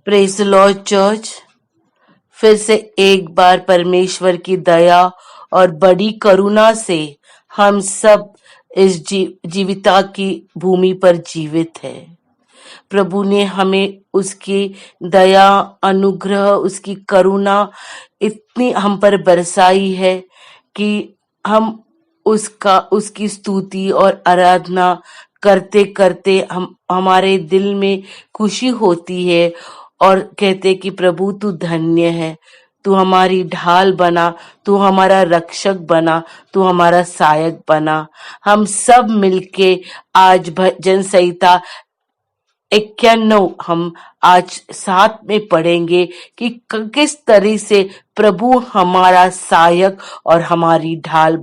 Praise the Lord church. फिर से एक बार परमेश्वर की दया और बड़ी करुणा से हम सब इस जीविता की भूमि पर जीवित है। प्रभु ने हमें उसकी दया, अनुग्रह, उसकी करुणा इतनी हम पर बरसाई है कि हम उसकी स्तुति और आराधना करते करते हमारे दिल में खुशी होती है और कहते कि प्रभु तू धन्य है, तू हमारी ढाल बना, तू हमारा रक्षक बना, तू हमारा सहायक बना। हम सब मिलके आज भजन संहिता 91 हम आज साथ में पढ़ेंगे कि किस तरह से प्रभु हमारा सहायक और हमारी ढाल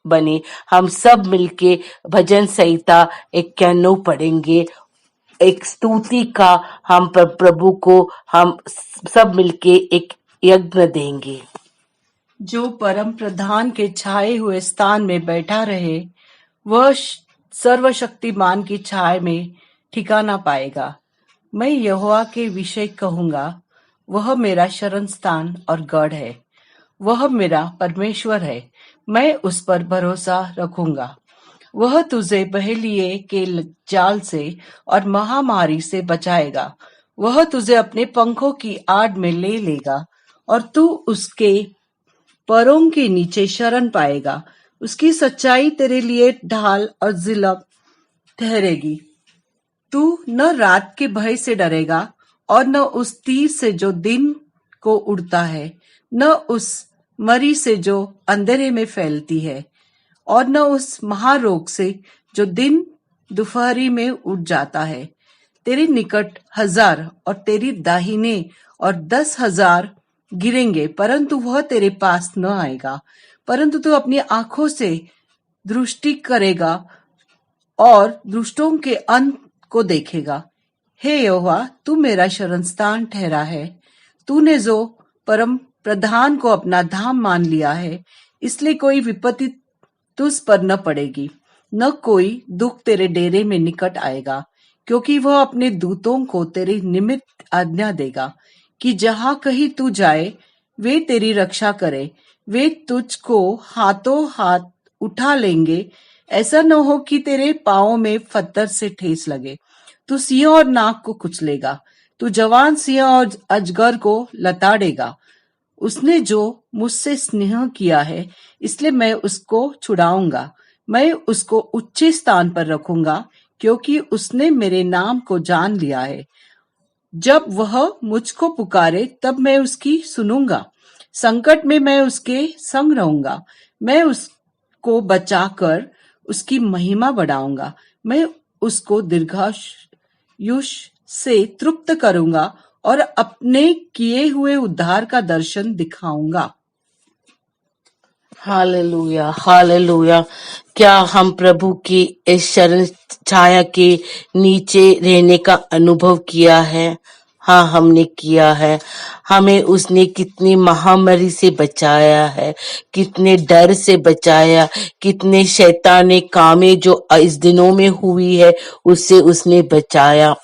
बने। हम सब मिलके भजन संहिता 91 पढ़ेंगे। एक स्तुति का हम प्रभु को हम सब मिलके एक यज्ञ देंगे। जो परम प्रधान के छाए हुए स्थान में बैठा रहे, वह सर्वशक्तिमान की छाया में ठिकाना पाएगा। मैं यहोवा के विषय कहूंगा, वह मेरा शरण स्थान और गढ़ है, वह मेरा परमेश्वर है, मैं उस पर भरोसा रखूंगा। वह तुझे बहेलिये के जाल से और महामारी से बचाएगा। वह तुझे अपने पंखों की आड़ में ले लेगा और तू उसके पैरों के नीचे शरण पाएगा। उसकी सच्चाई तेरे लिए ढाल और जिला ठहरेगी। तू न रात के भय से डरेगा और न उस तीर से जो दिन को उड़ता है, न उस मरी से जो अंधेरे में फैलती है, और न उस महारोग से जो दिन दोपहरी में उठ जाता है। तेरे निकट 1000 और तेरी दाहिने और 10,000 गिरेंगे, परंतु वह तेरे पास न आएगा। परंतु तू अपनी आंखों से दृष्टि करेगा और दुष्टों के अंत को देखेगा। हे यहोवा, तू मेरा शरणस्थान ठहरा है। तूने जो परम प्रधान को अपना धाम मान लिया है, इसलिए कोई विपत्ति तुझ पर न पड़ेगी, न कोई दुख तेरे डेरे में निकट आएगा, क्योंकि वह अपने दूतों को तेरे निमित्त आज्ञा देगा कि जहां कहीं तू जाए, वे तेरी रक्षा करे। वे तुझको हाथों हाथ उठा लेंगे, ऐसा न हो कि तेरे पांवों में पत्थर से ठेस लगे। तू सिंह और नाग को कुचलेगा, तू जवान सिंह और अजगर को लताड़ेगा। उसने जो मुझसे स्नेह किया है, इसलिए मैं उसको छुड़ाऊंगा। मैं उसको उच्च स्थान पर रखूंगा, क्योंकि उसने मेरे नाम को जान लिया है। जब वह मुझको पुकारे, तब मैं उसकी सुनूंगा। संकट में मैं उसके संग रहूंगा। मैं उसको बचाकर उसकी महिमा बढ़ाऊंगा। मैं उसको दीर्घायुष से तृप्त करूंगा और अपने किए हुए उद्धार का दर्शन दिखाऊंगा। Hallelujah, hallelujah. क्या हम प्रभु की इस शरण छाया के नीचे रहने का अनुभव किया है? हाँ, हमने किया है। हमें उसने कितनी महामारी से बचाया है, कितने डर से बचाया, कितने शैताने कामें जो इस दिनों में हुई है उससे उसने बचाया।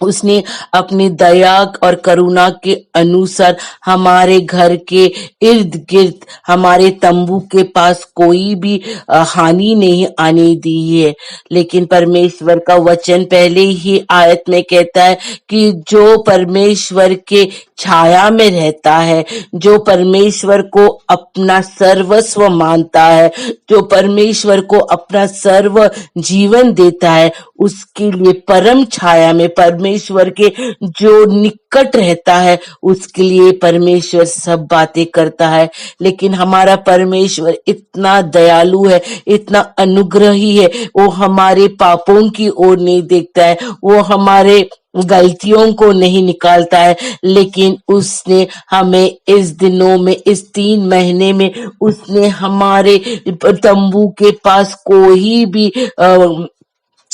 उसने अपनी दया और करुणा के अनुसार हमारे घर के इर्द गिर्द, हमारे तंबू के पास कोई भी हानि नहीं आने दी है। लेकिन परमेश्वर का वचन पहले ही आयत में कहता है कि जो परमेश्वर के छाया में रहता है, जो परमेश्वर को अपना सर्वस्व मानता है, जो परमेश्वर को अपना सर्व जीवन देता है, उसके लिए परम छाया में परमेश्वर के जो निकट रहता है, उसके लिए परमेश्वर सब बातें करता है। लेकिन हमारा परमेश्वर इतना दयालु है, इतना अनुग्रही है, वो हमारे पापों की ओर नहीं देखता है, वो हमारे गलतियों को नहीं निकालता है, लेकिन उसने हमें इस दिनों में, इस 3 महीने में उसने हमारे तंबू के पास कोई भी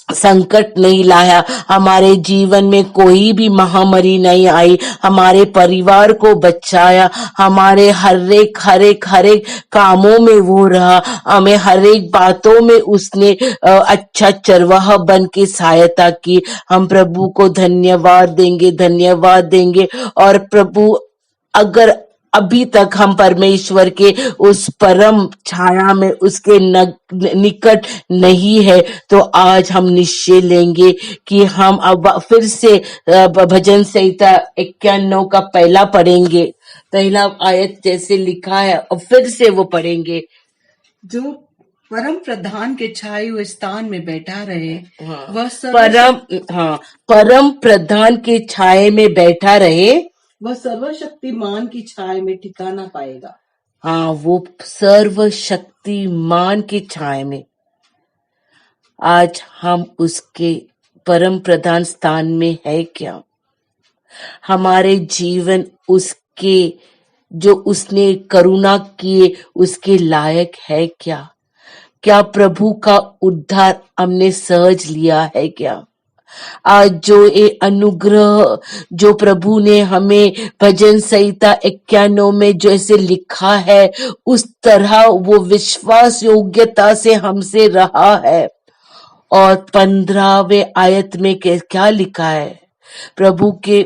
संकट नहीं लाया, हमारे जीवन में कोई भी महामारी नहीं आई, हमारे परिवार को बचाया, हमारे हर एक कामों में वो रहा, हमें हर एक बातों में उसने अच्छा चरवाहा बन के सहायता की। हम प्रभु को धन्यवाद देंगे। और प्रभु, अगर अभी तक हम परमेश्वर के उस परम छाया में उसके निकट नहीं है, तो आज हम निश्चय लेंगे कि हम अब फिर से भजन संहिता 91 का पहला पढ़ेंगे, पहला आयत जैसे लिखा है, और फिर से वो पढ़ेंगे। जो परम प्रधान के छाए हुए स्थान में बैठा रहे, वह परम प्रधान के छाए में बैठा रहे, वह सर्वशक्तिमान की छाया में ठिकाना पाएगा। हाँ, वो सर्वशक्तिमान की छाया में। आज हम उसके परम प्रधान स्थान में है क्या? हमारे जीवन उसके, जो उसने करुणा किए, उसके लायक है क्या? क्या प्रभु का उद्धार हमने सहज लिया है क्या? आज जो ये अनुग्रह जो प्रभु ने हमें भजन संहिता 91 में जैसे लिखा है, उस तरह वो विश्वास योग्यता से हमसे रहा है। और 15वें आयत में क्या लिखा है? प्रभु के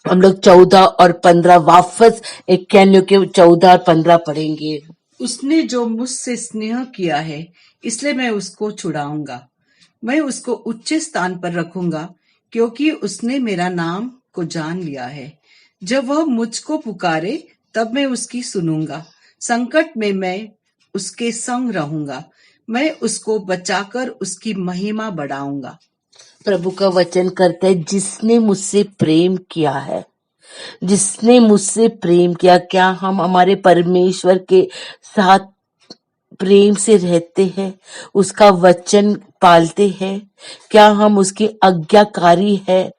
हम लोग 14 और 15 वापस 91 के 14 और 15 पढ़ेंगे। उसने जो मुझसे स्नेह किया है, इसलिए मैं उसको छुड़ाऊंगा, मैं उसको उच्च स्थान पर रखूंगा, क्योंकि उसने मेरा नाम को जान लिया है। जब वह मुझको पुकारे, तब मैं उसकी सुनूंगा। संकट में मैं उसके संग रहूंगा, मैं उसको बचाकर उसकी महिमा बढ़ाऊंगा। प्रभु का वचन करता है, जिसने मुझसे प्रेम किया है, जिसने मुझसे प्रेम किया। क्या हम हमारे परमेश्वर के साथ प्रेम से रहते हैं? उसका वचन पालते हैं? क्या हम उसके आज्ञाकारी है?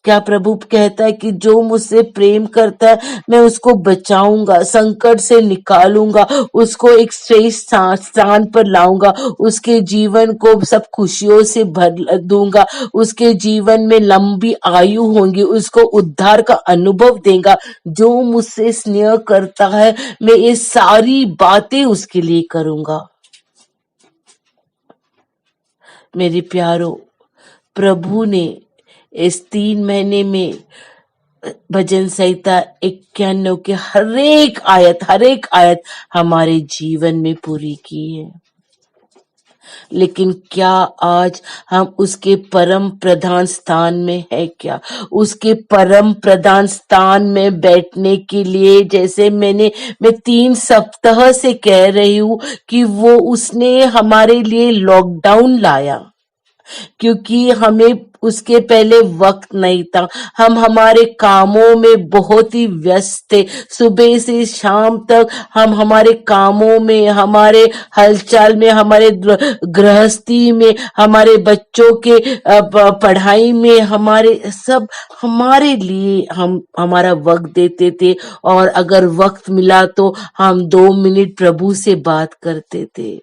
क्या प्रभु कहता है कि जो मुझसे प्रेम करता है, मैं उसको बचाऊंगा, संकट से निकालूंगा, उसको एक श्रेष्ठ स्थान पर लाऊंगा, उसके जीवन को सब खुशियों से भर दूंगा, उसके जीवन में लंबी आयु होंगी, उसको उद्धार का अनुभव देगा। जो मुझसे स्नेह करता है, मैं ये सारी बातें उसके लिए करूंगा। मेरे प्यारो, प्रभु ने इस 3 महीने में भजन संहिता 91 के हर एक आयत हमारे जीवन में पूरी की है। लेकिन क्या आज हम उसके परम प्रधान स्थान में है क्या? उसके परम प्रधान स्थान में बैठने के लिए, जैसे मैं 3 सप्ताह से कह रही हूँ कि वो उसने हमारे लिए लॉकडाउन लाया, क्योंकि हमें उसके पहले वक्त नहीं था। हम हमारे कामों में बहुत ही व्यस्त थे, सुबह से शाम तक हम हमारे कामों में, हमारे हलचल में, हमारे गृहस्थी में, हमारे बच्चों के पढ़ाई में, हमारे लिए हम हमारा वक्त देते थे। और अगर वक्त मिला तो हम 2 मिनट प्रभु से बात करते थे।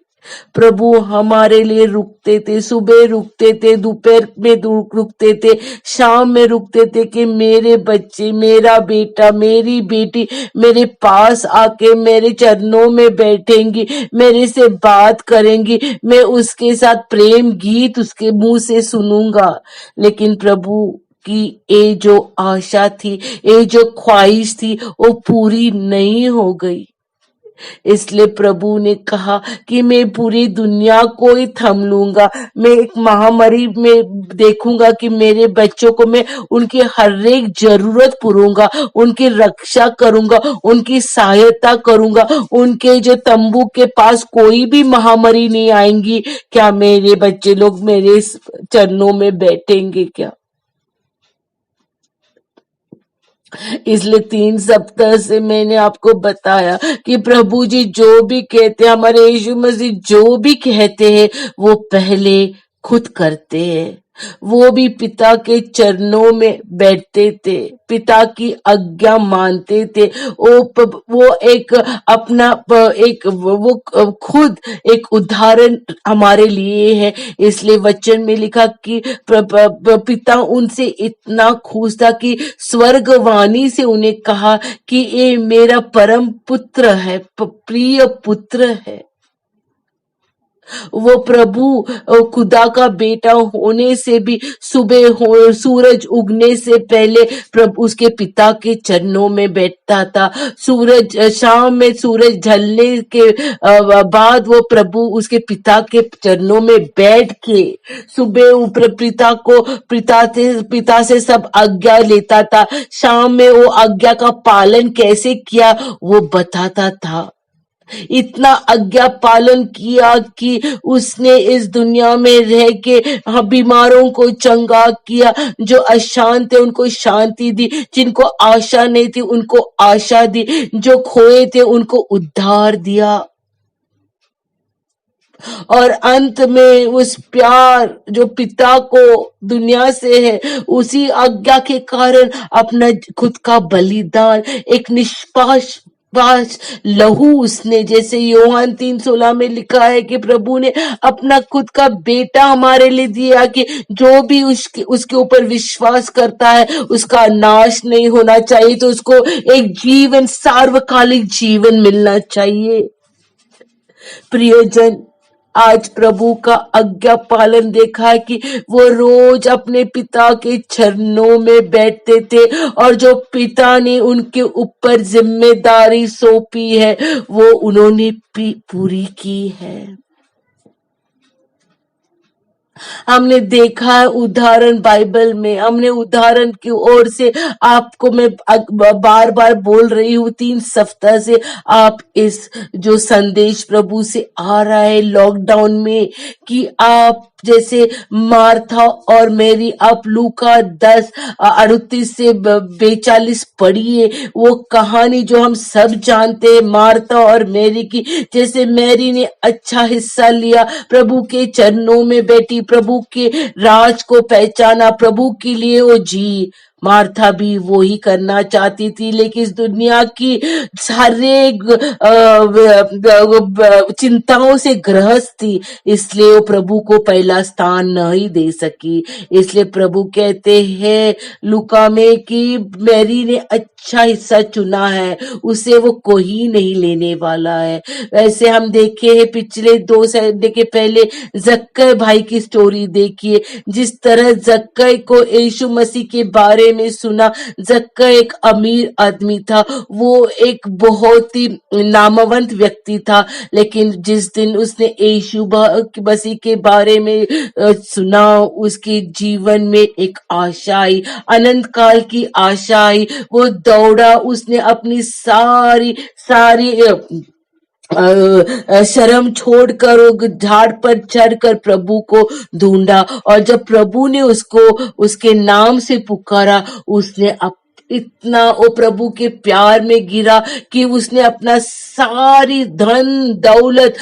प्रभु हमारे लिए रुकते थे, सुबह रुकते थे, दोपहर में रुकते थे, शाम में रुकते थे कि मेरे बच्चे, मेरा बेटा, मेरी बेटी मेरे पास आके मेरे चरणों में बैठेंगी, मेरे से बात करेंगी, मैं उसके साथ प्रेम गीत उसके मुंह से सुनूंगा। लेकिन प्रभु की ये जो आशा थी, ये जो ख्वाहिश थी, वो पूरी नहीं हो गई। इसलिए प्रभु ने कहा कि मैं पूरी दुनिया को ही थम लूंगा, मैं एक महामारी में देखूंगा कि मेरे बच्चों को मैं उनकी हर एक जरूरत पूरूंगा, उनकी रक्षा करूंगा, उनकी सहायता करूंगा, उनके जो तंबू के पास कोई भी महामारी नहीं आएंगी। क्या मेरे बच्चे लोग मेरे चरणों में बैठेंगे क्या? इसलिए 3 सप्ताह से मैंने आपको बताया कि प्रभु जी जो भी कहते हैं, हमारे यीशु मसीह जो भी कहते हैं, वो पहले खुद करते हैं। वो भी पिता के चरणों में बैठते थे, पिता की आज्ञा मानते थे। वो एक अपना एक वो खुद एक उदाहरण हमारे लिए है। इसलिए वचन में लिखा कि पिता उनसे इतना खुश था कि स्वर्गवाणी से उन्हें कहा कि ये मेरा परम पुत्र है, प्रिय पुत्र है। वो प्रभु खुदा का बेटा होने से भी सुबह हो सूरज उगने से पहले प्रभु उसके पिता के चरणों में बैठता था। सूरज शाम में सूरज ढलने के बाद वो प्रभु उसके पिता के चरणों में बैठ के सुबह पिता से सब आज्ञा लेता था। शाम में वो आज्ञा का पालन कैसे किया वो बताता था। इतना आज्ञा पालन किया कि उसने इस दुनिया में रह के बीमारों को चंगा किया, जो अशांत थे उनको शांति दी, जिनको आशा नहीं थी उनको आशा दी, जो खोए थे उनको उद्धार दिया। और अंत में उस प्यार जो पिता को दुनिया से है, उसी आज्ञा के कारण अपना खुद का बलिदान, एक निष्पाश लहू उसने, जैसे योहान 3:16 में लिखा है कि प्रभु ने अपना खुद का बेटा हमारे लिए दिया कि जो भी उसके ऊपर विश्वास करता है उसका नाश नहीं होना चाहिए, तो उसको एक जीवन, सार्वकालिक जीवन मिलना चाहिए। प्रियजन, आज प्रभु का आज्ञा पालन देखा है कि वो रोज अपने पिता के चरणों में बैठते थे, और जो पिता ने उनके ऊपर जिम्मेदारी सौंपी है वो उन्होंने पूरी की है। हमने देखा है उदाहरण बाइबल में, हमने उदाहरण की ओर से आपको मैं बार बार बोल रही हूँ 3 सप्ताह से, आप इस जो संदेश प्रभु से आ रहा है लॉकडाउन में, कि आप जैसे मार्था और मैरी, आप लूका 10:38 से 42 पढ़िए। वो कहानी जो हम सब जानते हैं मार्था और मैरी की। जैसे मैरी ने अच्छा हिस्सा लिया, प्रभु के चरणों में बैठी, प्रभु के राज को पहचाना, प्रभु के लिए वो जी। मार्था भी वो ही करना चाहती थी, लेकिन इस दुनिया की सारे चिंताओं से ग्रस्त थी, इसलिए वो प्रभु को पहला स्थान नहीं दे सकी। इसलिए प्रभु कहते हैं लूका में कि मैरी ने अच्छा हिस्सा चुना है, उसे वो कोई नहीं लेने वाला है। वैसे हम देखे हैं पिछले 2 संडे के पहले जक्कई भाई की स्टोरी देखिए, जिस तरह जक्कई को यीशु मसीह के बारे में सुना। जक्कई एक अमीर आदमी था, वो एक बहुत ही नामवंत व्यक्ति था, लेकिन जिस दिन उसने यीशु मसीह के बारे में सुना, उसके जीवन में एक आशा आई, अनंत काल की आशा आई। वो दौड़ा, उसने अपनी सारी शर्म छोड़कर वो झाड़ पर चढ़कर प्रभु को ढूंढा, और जब प्रभु ने उसको उसके नाम से पुकारा, उसने इतना वो प्रभु के प्यार में गिरा कि उसने अपना सारी धन दौलत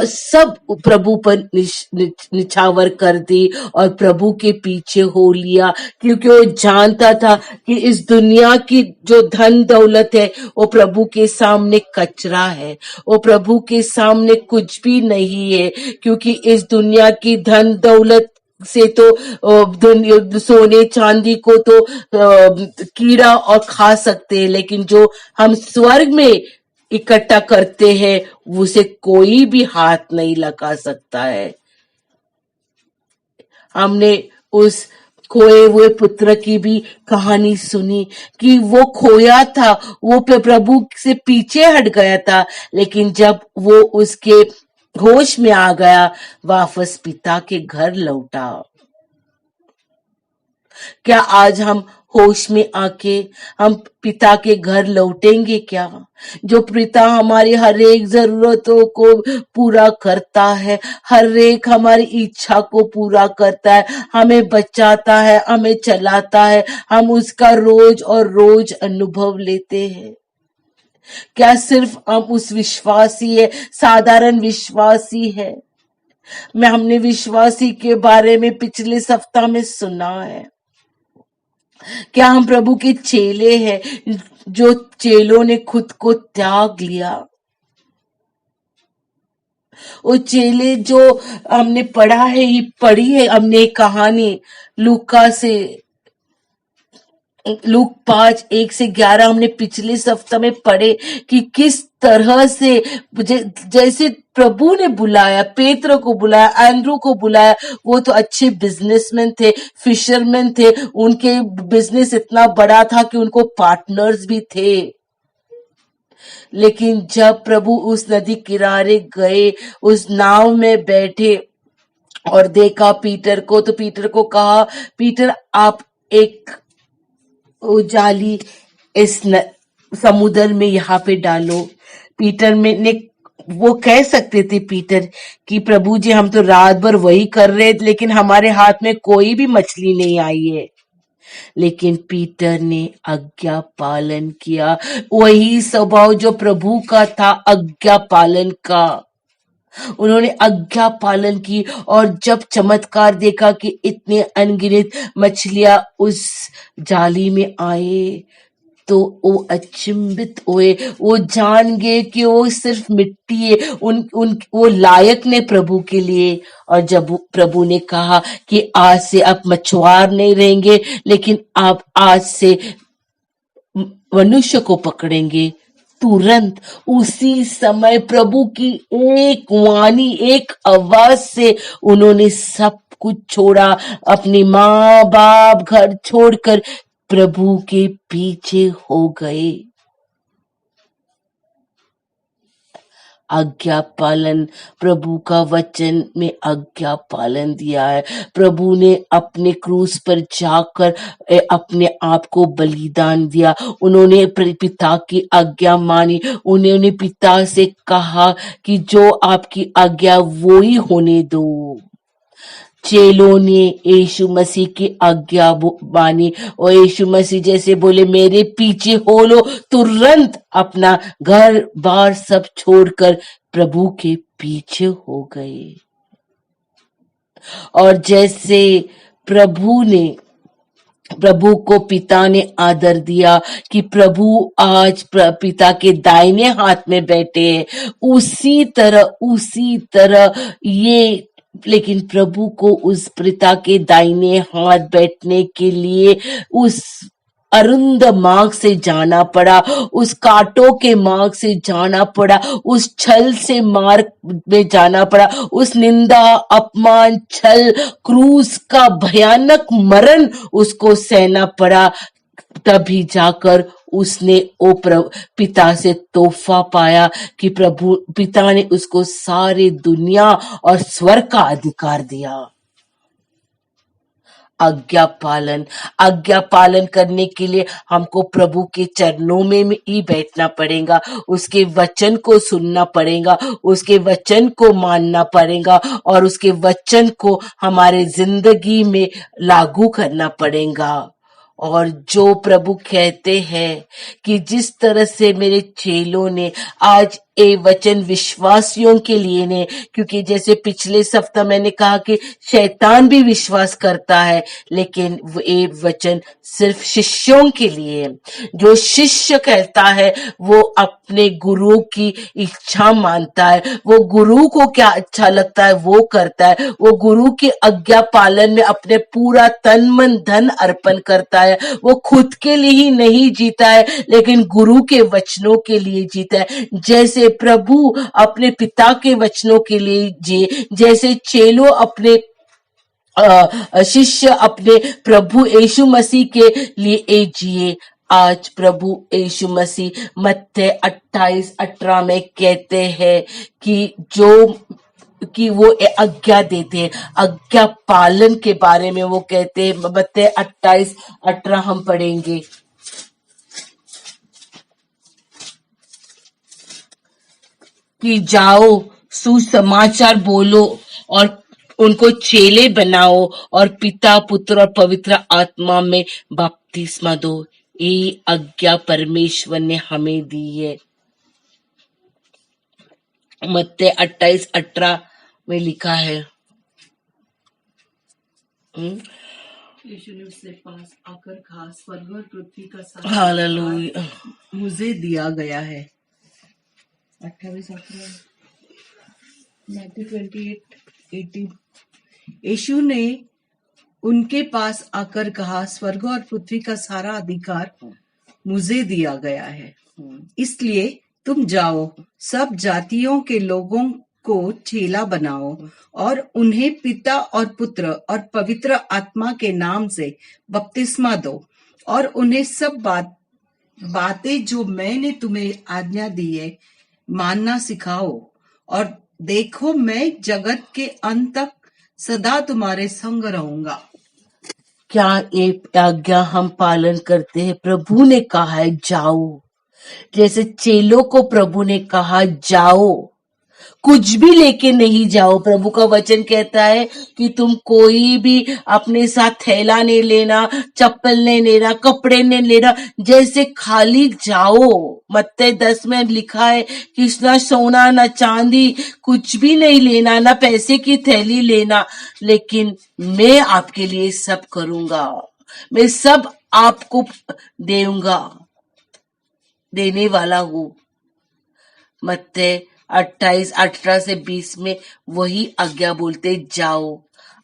सब प्रभु पर निछावर कर दी और प्रभु के पीछे हो लिया, क्योंकि वो जानता था कि इस दुनिया की जो धन दौलत है वो प्रभु के सामने कचरा है, वो प्रभु के सामने कुछ भी नहीं है। क्योंकि इस दुनिया की धन दौलत से तो सोने चांदी को तो कीड़ा और खा सकते हैं, लेकिन जो हम स्वर्ग में इकट्ठा करते हैं उसे कोई भी हाथ नहीं लगा सकता है। हमने उस खोए हुए पुत्र की भी कहानी सुनी कि वो खोया था, वो प्रभु से पीछे हट गया था, लेकिन जब वो उसके होश में आ गया, वापस पिता के घर लौटा। क्या आज हम होश में आके हम पिता के घर लौटेंगे क्या? जो पिता हमारी हर एक जरूरतों को पूरा करता है, हर एक हमारी इच्छा को पूरा करता है, हमें बचाता है, हमें चलाता है, हम उसका रोज और रोज अनुभव लेते हैं। क्या सिर्फ हम उस विश्वासी है, साधारण विश्वासी है? हमने विश्वासी के बारे में पिछले सप्ताह में सुना है। क्या हम प्रभु के चेले हैं, जो चेलों ने खुद को त्याग लिया। वो चेले जो हमने पढ़ी है हमने कहानी लूका से, लूक 5:1-11 हमने पिछले सप्ताह में पढ़े कि किस तरह से जैसे प्रभु ने बुलाया, पेत्र को बुलाया, एंड्रू को बुलाया। वो तो अच्छे बिजनेसमैन थे, फिशरमैन थे, उनके बिजनेस इतना बड़ा था कि उनको पार्टनर्स भी थे। लेकिन जब प्रभु उस नदी किनारे गए, उस नाव में बैठे और देखा पीटर को, तो पीटर को कहा, पीटर आप एक जाली इस समुद्र में यहाँ पे डालो। पीटर में ने वो कह सकते थे पीटर कि प्रभु जी हम तो रात भर वही कर रहे, लेकिन हमारे हाथ में कोई भी मछली नहीं आई है। लेकिन पीटर ने आज्ञा पालन किया। वही स्वभाव जो प्रभु का था, आज्ञा पालन का। उन्होंने आज्ञा पालन की और जब चमत्कार देखा कि इतने अनगिनत मछलियां उस जाली में आए, तो वो अचंभित हुए। वो जान गए कि वो सिर्फ मिट्टी है, वो लायक ने प्रभु के लिए। और जब प्रभु ने कहा कि आज से आप मछुआर नहीं रहेंगे, लेकिन आप आज से मनुष्य को पकड़ेंगे, तुरंत उसी समय प्रभु की एक वाणी, एक आवाज से उन्होंने सब कुछ छोड़ा, अपनी माँ बाप घर छोड़कर प्रभु के पीछे हो गए। आज्ञा पालन, प्रभु का वचन में आज्ञा पालन दिया है। प्रभु ने अपने क्रूस पर जाकर अपने आप को बलिदान दिया। उन्होंने पिता की आज्ञा मानी। उन्होंने पिता से कहा कि जो आपकी आज्ञा वो ही होने दो। चेलों ने यीशु मसीह की आज्ञा मानी और यीशु मसीह जैसे बोले मेरे पीछे हो लो, तुरंत अपना घर बार सब छोड़कर प्रभु के पीछे हो गए। और जैसे प्रभु को पिता ने आदर दिया कि प्रभु आज पिता के दाहिने हाथ में बैठे हैं, उसी तरह ये, लेकिन प्रभु को उस पिता के दाहिने हाथ बैठने के लिए उस अरुंद मार्ग से जाना पड़ा, उस कांटों के मार्ग से जाना पड़ा, उस छल से मार्ग में जाना पड़ा, उस निंदा, अपमान, छल, क्रूस का भयानक मरण उसको सहना पड़ा। तभी जाकर उसने पिता से तोहफा पाया कि पिता ने उसको सारी दुनिया और स्वर्ग का अधिकार दिया। आज्ञा पालन करने के लिए हमको प्रभु के चरणों में ही बैठना पड़ेगा, उसके वचन को सुनना पड़ेगा, उसके वचन को मानना पड़ेगा और उसके वचन को हमारे जिंदगी में लागू करना पड़ेगा। और जो प्रभु कहते हैं कि जिस तरह से मेरे चेलों ने आज ये वचन विश्वासियों के लिए ने, क्योंकि जैसे पिछले सप्ताह मैंने कहा कि शैतान भी विश्वास करता है, लेकिन ये वचन सिर्फ शिष्यों के लिए। जो शिष्य कहता है वो अपने गुरु की इच्छा मानता है, वो गुरु को क्या अच्छा लगता है वो करता है, वो गुरु की आज्ञा पालन में अपने पूरा तन मन धन अर्पण करता है। वो खुद के लिए ही नहीं जीता है, लेकिन गुरु के वचनों के लिए जीता है। जैसे प्रभु अपने पिता के वचनों के लिए जिए, जैसे चेलों अपने शिष्य अपने प्रभु यीशु मसीह के लिए जिए। आज प्रभु यीशु मसीह मत्ती 28:18 में कहते हैं कि वो आज्ञा देते हैं, आज्ञा पालन के बारे में वो कहते हैं। मत्ती 28:18 हम पढ़ेंगे कि जाओ सुसमाचार बोलो और उनको चेले बनाओ और पिता पुत्र और पवित्र आत्मा में बपतिस्मा दो। ये आज्ञा परमेश्वर ने हमें दी है। मत्ती 28:18 में लिखा है। यीशु ने उससे पास आकर कहा, स्वर्ग और पृथ्वी का सारा हालेलुया। मुझे दिया गया है। 28 Matthew 28:18। यीशु ने उनके पास आकर कहा, स्वर्ग और पृथ्वी का सारा अधिकार मुझे दिया गया है, इसलिए तुम जाओ, सब जातियों के लोगों को चेला बनाओ और उन्हें पिता और पुत्र और पवित्र आत्मा के नाम से बपतिस्मा दो और उन्हें सब बातें जो मैंने तुम्हें आज्ञा दी है मानना सिखाओ, और देखो मैं जगत के अंत तक सदा तुम्हारे संग रहूंगा। क्या एक आज्ञा हम पालन करते हैं? प्रभु ने कहा है जाओ, जैसे चेलों को प्रभु ने कहा जाओ, कुछ भी लेके नहीं जाओ। प्रभु का वचन कहता है कि तुम कोई भी अपने साथ थैला नहीं लेना, चप्पल नहीं लेना, कपड़े नहीं लेना, जैसे खाली जाओ। मत्ती 10 में लिखा है कि ना सोना ना चांदी कुछ भी नहीं लेना, ना पैसे की थैली लेना, लेकिन मैं आपके लिए सब करूंगा, मैं सब आपको देऊंगा, देने वाला हूँ। मत्ती 28:18-20 में वही आज्ञा बोलते जाओ।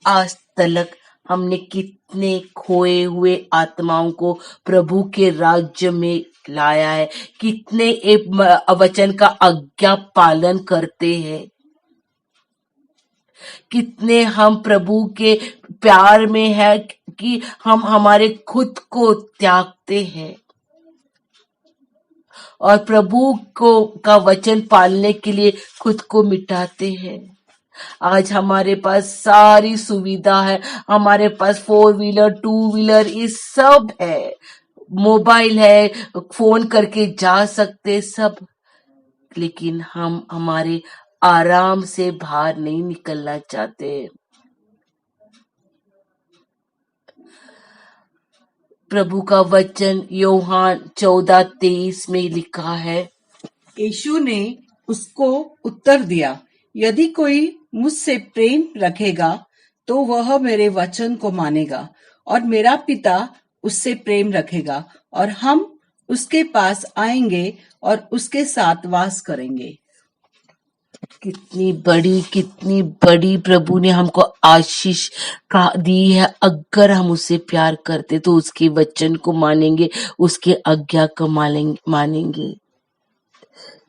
आज तक हमने कितने खोए हुए आत्माओं को प्रभु के राज्य में लाया है, कितने एक वचन का आज्ञा पालन करते हैं, कितने हम प्रभु के प्यार में है कि हम हमारे खुद को त्यागते हैं और प्रभु को का वचन पालने के लिए खुद को मिटाते हैं। आज हमारे पास सारी सुविधा है, हमारे पास 4 व्हीलर 2 व्हीलर ये सब है, मोबाइल है, फोन करके जा सकते सब, लेकिन हम हमारे आराम से बाहर नहीं निकलना चाहते। प्रभु का वचन यूहन्ना 14:23 में लिखा है। यीशु ने उसको उत्तर दिया, यदि कोई मुझसे प्रेम रखेगा तो वह मेरे वचन को मानेगा और मेरा पिता उससे प्रेम रखेगा और हम उसके पास आएंगे और उसके साथ वास करेंगे। कितनी बड़ी प्रभु ने हमको आशीष का दी है। अगर हम उससे प्यार करते तो उसके वचन को मानेंगे, उसके आज्ञा को मानेंगे।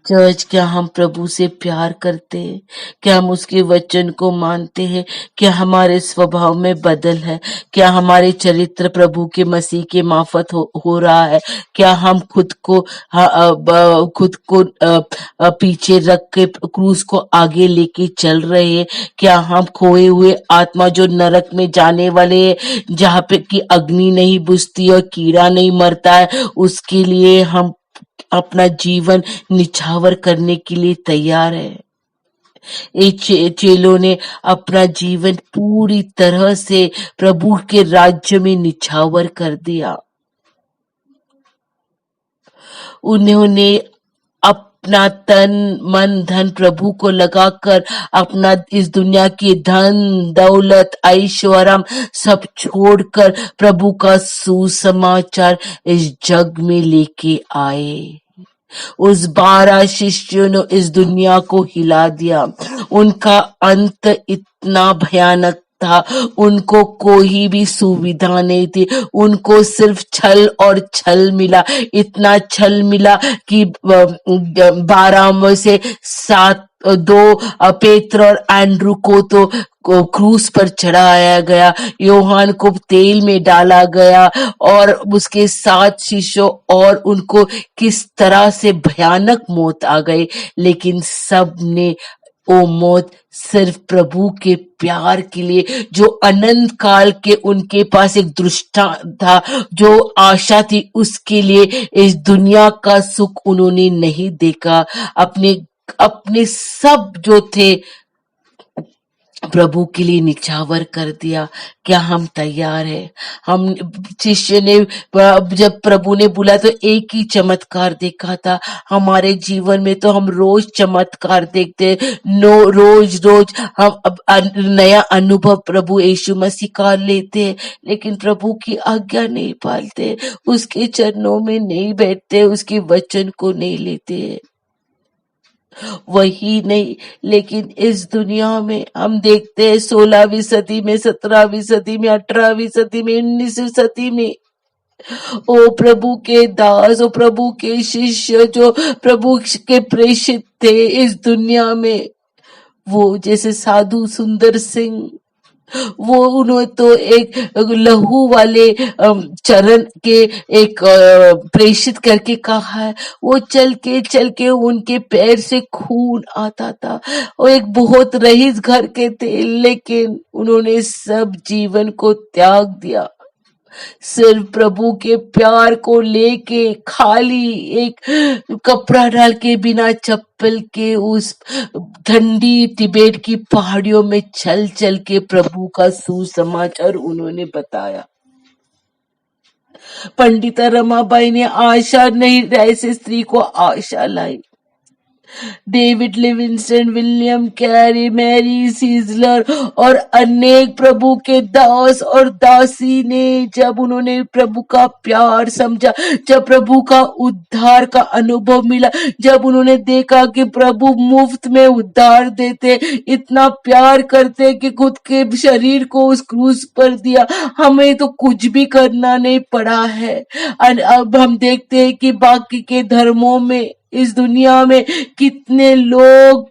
चर्च, क्या हम प्रभु से प्यार करते हैं? क्या हम उसके वचन को मानते हैं? क्या हमारे स्वभाव में बदल है? क्या हमारे चरित्र प्रभु के मसीह के मार्फत हो रहा है? क्या हम खुद को पीछे रख के क्रूस को आगे लेके चल रहे हैं? क्या हम खोए हुए आत्मा जो नरक में जाने वाले हैं, जहाँ पे की अग्नि नहीं बुझती और कीड़ा नहीं मरता है, उसके लिए हम अपना जीवन निछावर करने के लिए तैयार है? चेलों ने अपना जीवन पूरी तरह से प्रभु के राज्य में निछावर कर दिया। उन्होंने अपना तन मन धन प्रभु को लगाकर अपना इस दुनिया की धन दौलत ऐश्वर्य सब छोड़कर प्रभु का सुसमाचार इस जग में लेके आए। उस 12 शिष्यों ने इस दुनिया को हिला दिया। उनका अंत इतना भयानक था, उनको कोई भी सुविधा नहीं थी, उनको सिर्फ छल और छल मिला। इतना छल मिला कि 12 में से 2 पेत्र और एंड्रू को तो क्रूस पर चढ़ाया गया, यूहन्ना को तेल में डाला गया और उसके 7 शिष्यों और उनको किस तरह से भयानक मौत आ गई। लेकिन सब ने वो मौत सिर्फ प्रभु के प्यार के लिए, जो अनंत काल के उनके पास एक दृष्टांत था, जो आशा थी, उसके लिए इस दुनिया का सुख उन्होंने नहीं देखा। अपने सब जो थे प्रभु के लिए निछावर कर दिया। क्या हम तैयार है? हम शिष्य ने जब प्रभु ने बुला तो एक ही चमत्कार देखा था। हमारे जीवन में तो हम रोज चमत्कार देखते, रोज रोज हम अब नया अनुभव प्रभु यीशु मसीह का लेते हैं, लेकिन प्रभु की आज्ञा नहीं पालते, उसके चरणों में नहीं बैठते, उसके वचन को नहीं लेते। वही नहीं, लेकिन इस दुनिया में हम देखते हैं 16वीं सदी में, 17वीं सदी में, 18वीं सदी में, 19वीं सदी में ओ प्रभु के दास, ओ प्रभु के शिष्य जो प्रभु के प्रेषित थे इस दुनिया में, वो जैसे साधु सुंदर सिंह, वो उन्होंने तो एक लहू वाले चरण के एक प्रेषित करके कहा है। वो चल के उनके पैर से खून आता था। वो एक बहुत रईस घर के थे, लेकिन उन्होंने सब जीवन को त्याग दिया, सिर्फ प्रभु के प्यार को लेके, खाली एक कपड़ा डाल के, बिना चप्पल के उस ठंडी तिब्बत की पहाड़ियों में चल चल के प्रभु का सुसमाचार उन्होंने बताया। पंडिता रमाबाई ने आशा नहीं, ऐसे स्त्री को आशा लाई। David Livingstone, William Carey, Mary Slessor और अनेक प्रभु के दास और दासी ने जब उन्होंने प्रभु का प्यार समझा, जब प्रभु का उद्धार का अनुभव मिला, जब उन्होंने देखा कि प्रभु मुफ्त में उद्धार देते, इतना प्यार करते कि खुद के शरीर को उस क्रूस पर दिया, हमें तो कुछ भी करना नहीं पड़ा है। अब हम देखते हैं कि बाकी के धर्मों में, इस दुनिया में कितने लोग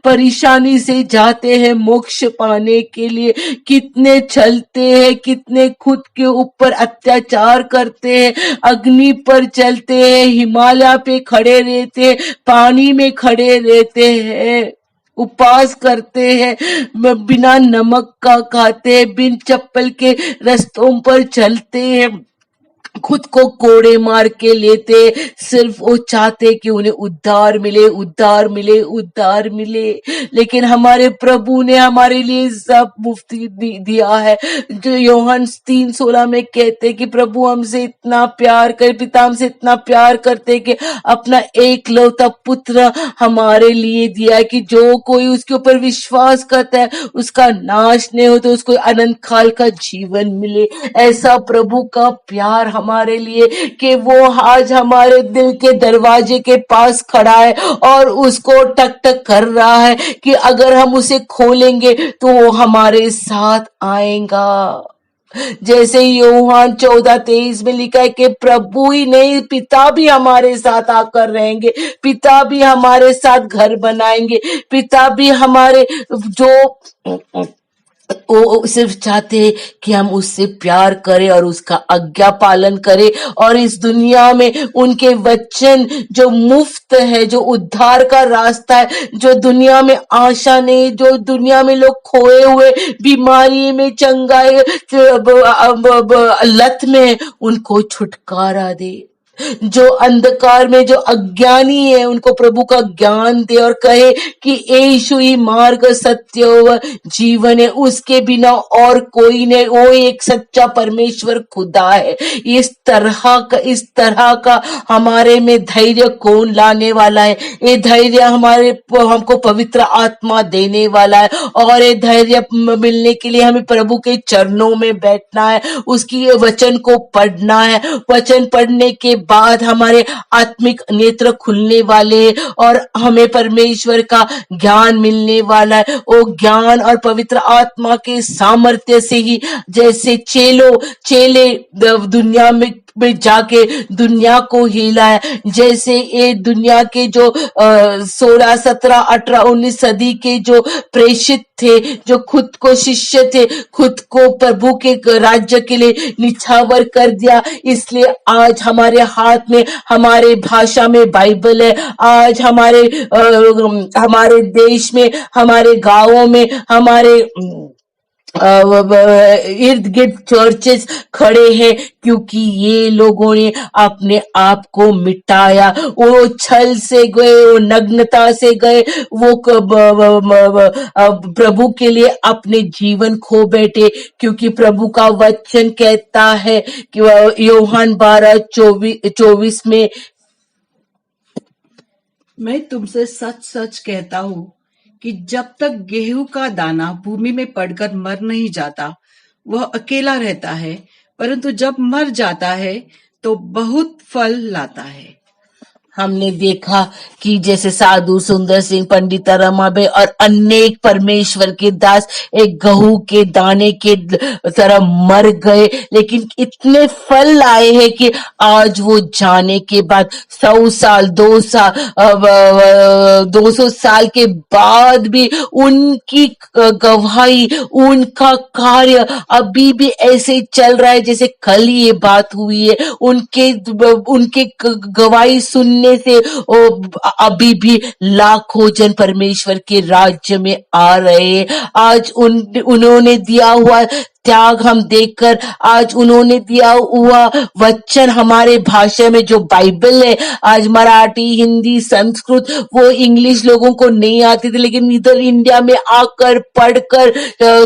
परेशानी से जाते हैं मोक्ष पाने के लिए, कितने चलते हैं, कितने खुद के ऊपर अत्याचार करते हैं, अग्नि पर चलते हैं, हिमालय पे खड़े रहते हैं, पानी में खड़े रहते हैं, उपवास करते हैं, बिना नमक का खाते हैं, बिन चप्पल के रास्तों पर चलते हैं, खुद को कोड़े मार के लेते, सिर्फ वो चाहते कि उन्हें उद्धार मिले, उद्धार मिले, उद्धार मिले। लेकिन हमारे प्रभु ने हमारे लिए सब मुफ्ती दिया है। जो यूहन्ना 3:16 में कहते कि प्रभु हमसे इतना प्यार कर, पिता हमसे इतना प्यार करते कि अपना एकलौता पुत्र हमारे लिए दिया है, कि जो कोई उसके ऊपर विश्वास करता है उसका नाश नहीं हो, तो उसको अनंत काल का जीवन मिले। ऐसा प्रभु का प्यार हमारे लिए कि वो आज हमारे दिल के दरवाजे के पास खड़ा है और उसको टक टक कर रहा है कि अगर हम उसे खोलेंगे तो वो हमारे साथ आएगा। जैसे यूहन्ना 14:23 में लिखा है कि प्रभु ही नहीं, पिता भी हमारे साथ आकर रहेंगे, पिता भी हमारे साथ घर बनाएंगे, पिता भी हमारे जो वो सिर्फ चाहते हैं कि हम उससे प्यार करें और उसका आज्ञा पालन करें, और इस दुनिया में उनके वचन जो मुफ्त है, जो उद्धार का रास्ता है, जो दुनिया में आशा नहीं, जो दुनिया में लोग खोए हुए, बीमारी में, चंगाई, लत में, उनको छुटकारा दे। जो अंधकार में, जो अज्ञानी है, उनको प्रभु का ज्ञान दे और कहे कि यीशु ही मार्ग, सत्य व जीवन है, उसके बिना और कोई नहीं, वो एक सच्चा परमेश्वर खुदा है। इस तरह का हमारे में धैर्य कौन लाने वाला है? ये धैर्य हमको पवित्र आत्मा देने वाला है, और ये धैर्य मिलने के लिए हमें प्रभु के चरणों में बैठना है, उसकी वचन को पढ़ना है। वचन पढ़ने के बाद हमारे आत्मिक नेत्र खुलने वाले और हमें परमेश्वर का ज्ञान मिलने वाला है। वो ज्ञान और पवित्र आत्मा के सामर्थ्य से ही, जैसे चेले दुनिया में जाके दुनिया को हिला है, जैसे ये दुनिया के जो 16, 17, 18, 19 सदी के जो प्रेषित थे, जो खुद को शिष्य थे, खुद को प्रभु के राज्य के लिए निछावर कर दिया, इसलिए आज हमारे हाथ में, हमारे भाषा में बाइबल है। आज हमारे देश में, हमारे गांवों में, हमारे इर्द गिर्द चर्चेस खड़े हैं, क्योंकि ये लोगों ने अपने आप को मिटाया। वो छल से गए, वो नग्नता से गए, वो प्रभु के लिए अपने जीवन खो बैठे, क्योंकि प्रभु का वचन कहता है कि यूहन्ना 12:24 में, मैं तुमसे सच सच कहता हूँ कि जब तक गेहूं का दाना भूमि में पड़कर मर नहीं जाता वह अकेला रहता है, परंतु जब मर जाता है तो बहुत फल लाता है। हमने देखा कि जैसे साधु सुंदर सिंह, पंडित रमाबाई और अनेक परमेश्वर के दास एक गेहूं के दाने के तरह मर गए, लेकिन इतने फल लाए हैं कि आज वो जाने के बाद 100 साल, 200 साल के बाद भी उनकी गवाही, उनका कार्य अभी भी ऐसे चल रहा है जैसे कल ये बात हुई है। उनके उनके गवाही सुनने से अभी भी लाखों जन परमेश्वर के राज्य में आ रहे हैं। आज उन्होंने दिया हुआ त्याग हम देखकर, आज उन्होंने दिया हुआ वचन हमारे भाषा में जो बाइबल है, आज मराठी, हिंदी, संस्कृत, वो इंग्लिश लोगों को नहीं आती थी, लेकिन इधर इंडिया में आकर पढ़कर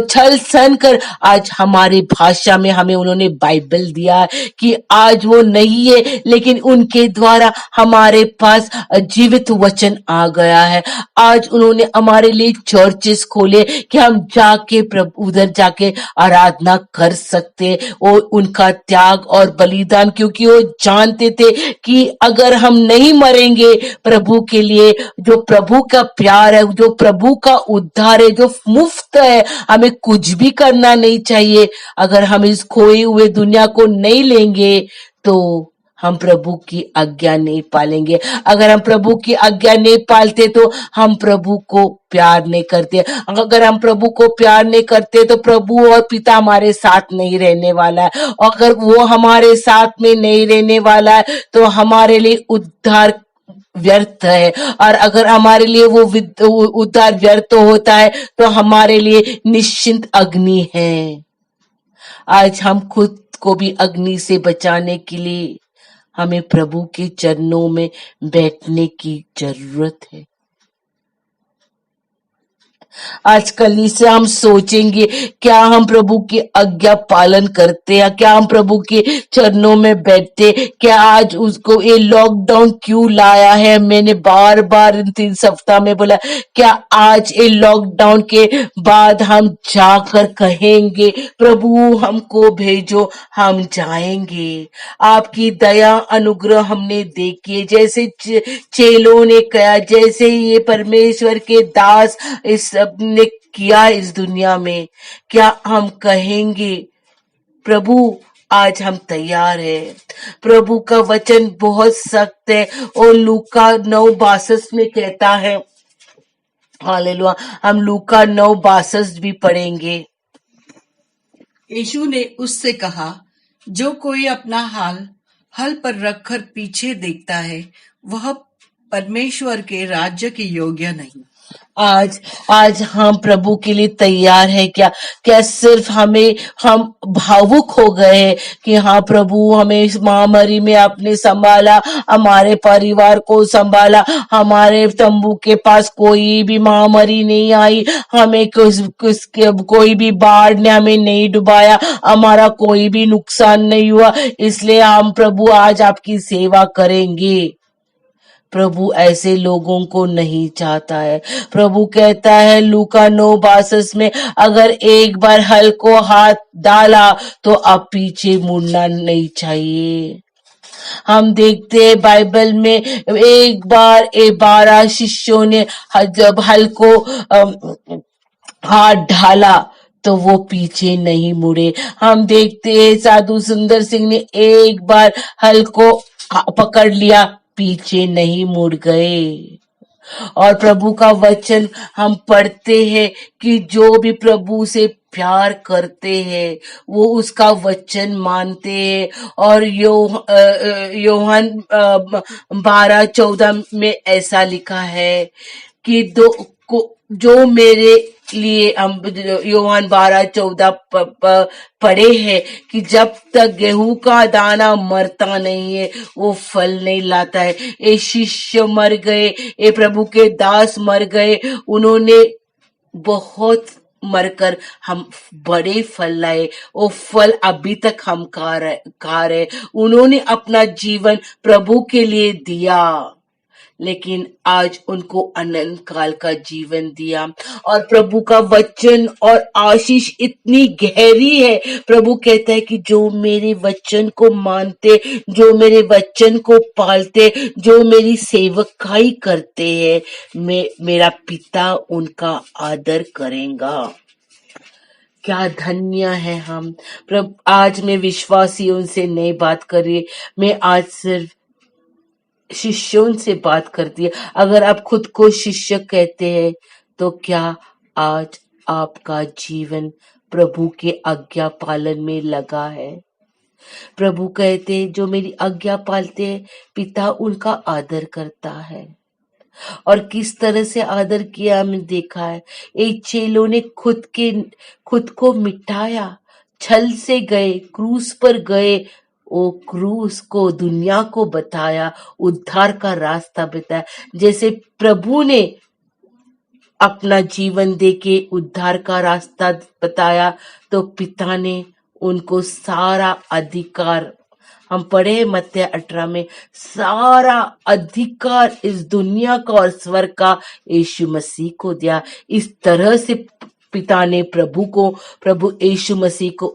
छल सन कर आज हमारे भाषा में हमें उन्होंने बाइबल दिया है कि आज वो नहीं है, लेकिन उनके द्वारा हमारे पास जीवित वचन आ गया है। आज उन्होंने हमारे लिए चर्चेस खोले कि हम जाके प्रभु उधर जाके आराधना कर सकते। वो उनका त्याग और बलिदान, क्योंकि वो जानते थे कि अगर हम नहीं मरेंगे प्रभु के लिए, जो प्रभु का प्यार है, जो प्रभु का उद्धार है, जो मुफ्त है, हमें कुछ भी करना नहीं चाहिए। अगर हम इस खोई हुए दुनिया को नहीं लेंगे तो हम प्रभु की आज्ञा नहीं पालेंगे। अगर हम प्रभु की आज्ञा नहीं पालते तो हम प्रभु को प्यार नहीं करते। अगर हम प्रभु को प्यार नहीं करते तो प्रभु और पिता हमारे साथ नहीं रहने वाला है। अगर वो हमारे साथ में नहीं रहने वाला है तो हमारे लिए उद्धार व्यर्थ है, और अगर हमारे लिए वो उद्धार व्यर्थ होता है तो हमारे लिए निश्चिंत अग्नि है। आज हम खुद को भी अग्नि से बचाने के लिए हमें प्रभु के चरणों में बैठने की जरूरत है। आजकल इसे हम सोचेंगे, क्या हम प्रभु की आज्ञा पालन करते हैं? क्या हम प्रभु के चरणों में बैठते? क्या आज उसको ये लॉकडाउन क्यों लाया है? मैंने बार बार इन 3 सप्ताह में बोला, क्या आज ये लॉकडाउन के बाद हम जाकर कहेंगे प्रभु हमको भेजो, हम जाएंगे। आपकी दया अनुग्रह हमने देखी है, जैसे चेलों ने कहा, जैसे ये परमेश्वर के दास इस ने किया इस दुनिया में, क्या हम कहेंगे प्रभु आज हम तैयार है? प्रभु का वचन बहुत सख्त है और लूका 9:62 में कहता है, हालेलुया, हम लूका 9:62 भी पढ़ेंगे। यीशु ने उससे कहा, जो कोई अपना हाल हल पर रखकर पीछे देखता है वह परमेश्वर के राज्य के योग्य नहीं। आज हम प्रभु के लिए तैयार है क्या? क्या सिर्फ हम भावुक हो गए हैं कि हाँ प्रभु हमें इस महामारी में आपने संभाला, हमारे परिवार को संभाला, हमारे तंबू के पास कोई भी महामारी नहीं आई, हमें कोई भी बाढ़ ने हमें नहीं डुबाया, हमारा कोई भी नुकसान नहीं हुआ, इसलिए हम प्रभु आज आपकी सेवा करेंगे। प्रभु ऐसे लोगों को नहीं चाहता है। प्रभु कहता है लूका 9:62 में, अगर एक बार हल को हाथ डाला तो अब पीछे मुड़ना नहीं चाहिए। हम देखते हैं बाइबल में एक बार 12 शिष्यों ने जब हल को हाथ ढाला तो वो पीछे नहीं मुड़े। हम देखते हैं साधु सुंदर सिंह ने एक बार हल को पकड़ लिया, पीछे नहीं मुड़ गए। और प्रभु का वचन हम पढ़ते हैं कि जो भी प्रभु से प्यार करते हैं वो उसका वचन मानते हैं। और यूहन्ना 12:14 में ऐसा लिखा है कि जो मेरे लिए हम योहान 12:14 पढ़े हैं कि जब तक गेहूं का दाना मरता नहीं है वो फल नहीं लाता है। ये शिष्य मर गए, ये प्रभु के दास मर गए, उन्होंने बहुत मरकर हम बड़े फल लाए। वो फल अभी तक हम खा रहे। उन्होंने अपना जीवन प्रभु के लिए दिया, लेकिन आज उनको अनंत काल का जीवन दिया। और प्रभु का वचन और आशीष इतनी गहरी है। प्रभु कहता है कि जो मेरे वचन को मानते, जो मेरे वचन को पालते, जो मेरी सेवकाई करते हैं, मेरा पिता उनका आदर करेगा। क्या धन्य है हम। प्रभु आज मैं विश्वासियों से नहीं बात कर रही, मैं आज सिर्फ शिष्यों से बात करती है। अगर आप खुद को शिष्य कहते हैं तो क्या आज आपका जीवन प्रभु के आज्ञा पालन में लगा है? प्रभु कहते हैं जो मेरी आज्ञा पालते हैं पिता उनका आदर करता है। और किस तरह से आदर किया हमने देखा है। एक चेलों ने खुद को मिटाया, छल से गए, क्रूस पर गए, वो क्रूस को दुनिया को बताया, उद्धार का रास्ता बताया। जैसे प्रभु ने अपना जीवन देके उद्धार का रास्ता बताया, तो पिता ने उनको सारा अधिकार, हम पढ़े मत्ती 18 में, सारा अधिकार इस दुनिया का और स्वर्ग का यीशु मसीह को दिया। इस तरह से पिता ने प्रभु यीशु मसीह को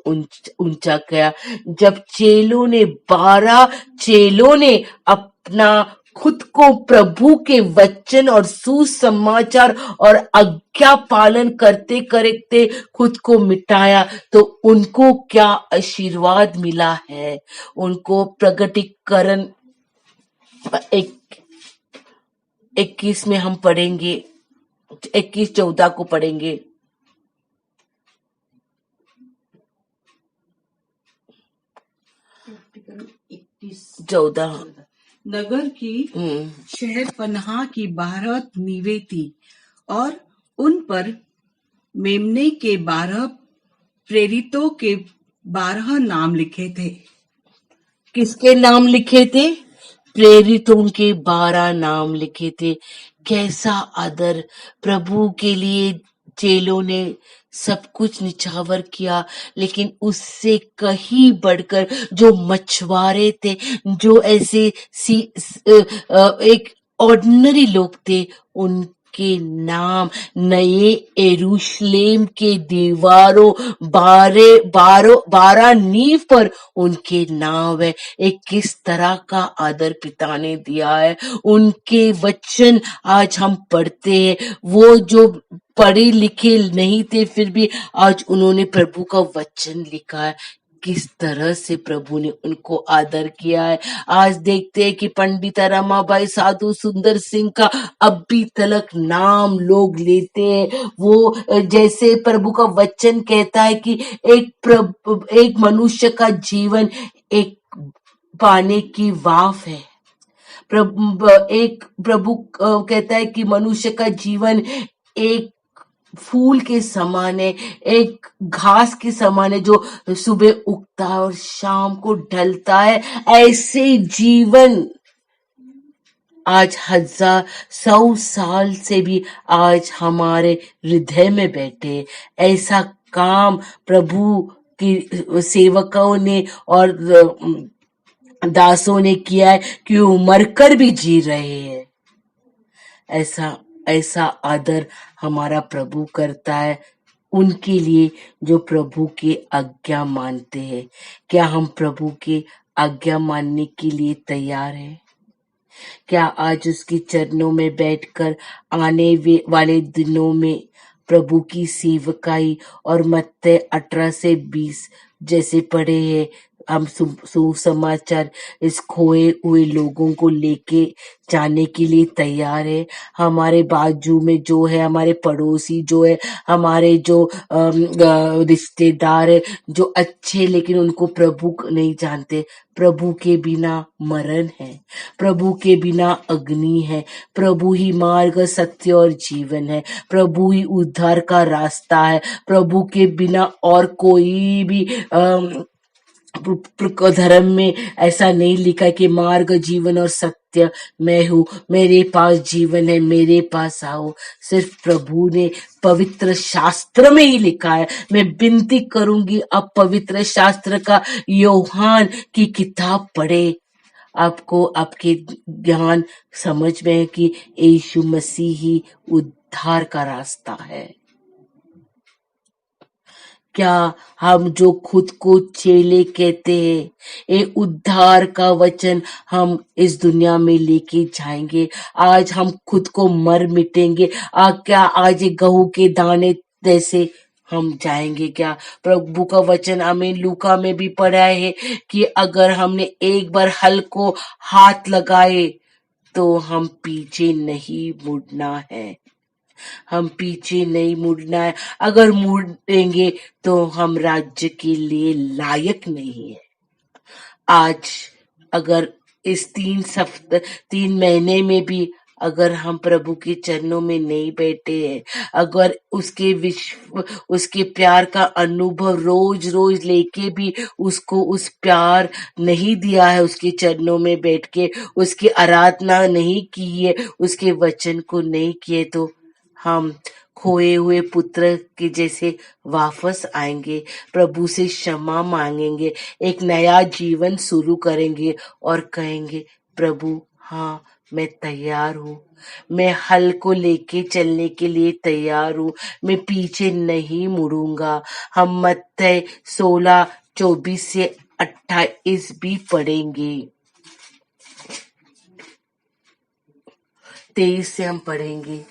ऊंचा किया। जब 12 चेलों ने अपना खुद को प्रभु के वचन और सुसमाचार और आज्ञा पालन करते करते खुद को मिटाया, तो उनको क्या आशीर्वाद मिला है। उनको प्रकटीकरण 21 में हम पढ़ेंगे, 21:14 को पढ़ेंगे। नगर की शहर पनाह की 12 नींवें थी और उन पर मेमने के 12 प्रेरितों के 12 नाम लिखे थे। किसके नाम लिखे थे? प्रेरितों के 12 नाम लिखे थे। कैसा आदर प्रभु के लिए चेलों ने सब कुछ निछावर किया, लेकिन उससे कहीं बढ़कर जो मछुआरे थे, जो ऐसे एक ऑर्डिनरी लोग थे, उनके नाम नए यरूशलेम के दीवारों 12 नींव पर उनके नाम है। एक किस तरह का आदर पिता ने दिया है। उनके वचन आज हम पढ़ते हैं। वो जो पढ़े लिखे नहीं थे, फिर भी आज उन्होंने प्रभु का वचन लिखा है। किस तरह से प्रभु ने उनको आदर किया है। आज देखते हैं कि पंडित रमाबाई एक सुंदर सिंह का अभी तक नाम लोग लेते हैं। वो जैसे प्रभु का वचन कहता है कि एक मनुष्य का जीवन एक पानी की वाफ है। प्रभु कहता है कि मनुष्य का जीवन एक फूल के समान है, एक घास के समान है, जो सुबह उगता है और शाम को ढलता है। ऐसे जीवन आज 100 साल से भी आज हमारे हृदय में बैठे। ऐसा काम प्रभु की सेवकों ने और दासों ने किया है कि वो मरकर भी जी रहे हैं। ऐसा आदर हमारा प्रभु करता है उनके लिए जो प्रभु की आज्ञा मानते हैं। क्या हम प्रभु की आज्ञा मानने के लिए तैयार हैं? क्या आज उसके चरणों में बैठकर आने वाले दिनों में प्रभु की सेवकाई और मत्ती 18 से 20 जैसे पढ़े हैं, हम सुसमाचार इस खोए हुए लोगों को लेके जाने के लिए तैयार है। हमारे बाजू में जो है, हमारे पड़ोसी जो है, हमारे जो रिश्तेदार है, जो अच्छे लेकिन उनको प्रभु नहीं जानते। प्रभु के बिना मरण है, प्रभु के बिना अग्नि है, प्रभु ही मार्ग, सत्य और जीवन है, प्रभु ही उद्धार का रास्ता है। प्रभु के बिना और कोई भी धर्म में ऐसा नहीं लिखा है कि मार्ग, जीवन और सत्य मैं हूँ, मेरे पास जीवन है, मेरे पास आओ। सिर्फ प्रभु ने पवित्र शास्त्र में ही लिखा है। मैं विनती करूंगी आप पवित्र शास्त्र का यूहान की किताब पढ़े। आपको आपके ज्ञान समझ में है कि यीशु मसीह ही उद्धार का रास्ता है। क्या हम जो खुद को चेले कहते हैं, ये उद्धार का वचन हम इस दुनिया में लेके जाएंगे? आज हम खुद को मर मिटेंगे? क्या आज ये गेहूं के दाने जैसे हम जाएंगे क्या? प्रभु का वचन हमें लूका में भी पढ़ा है कि अगर हमने एक बार हल को हाथ लगाए तो हम पीछे नहीं मुड़ना है। हम पीछे नहीं मुड़ना है। अगर मुड़ेंगे तो हम राज्य के लिए लायक नहीं है। आज अगर इस 3 महीने में भी अगर हम प्रभु के चरणों में नहीं बैठे हैं, अगर उसके प्यार का अनुभव रोज रोज लेके भी उसको उस प्यार नहीं दिया है, उसके चरणों में बैठ के उसकी आराधना नहीं की है, उसके वचन को नहीं किए, तो हम खोए हुए पुत्र के जैसे वापस आएंगे, प्रभु से क्षमा मांगेंगे, एक नया जीवन शुरू करेंगे और कहेंगे, प्रभु हाँ मैं तैयार हूँ, मैं हल को लेके चलने के लिए तैयार हूँ, मैं पीछे नहीं मुड़ूंगा। हम मत्ती 16:24 से 28 भी पढ़ेंगे। 23 से हम पढ़ेंगे।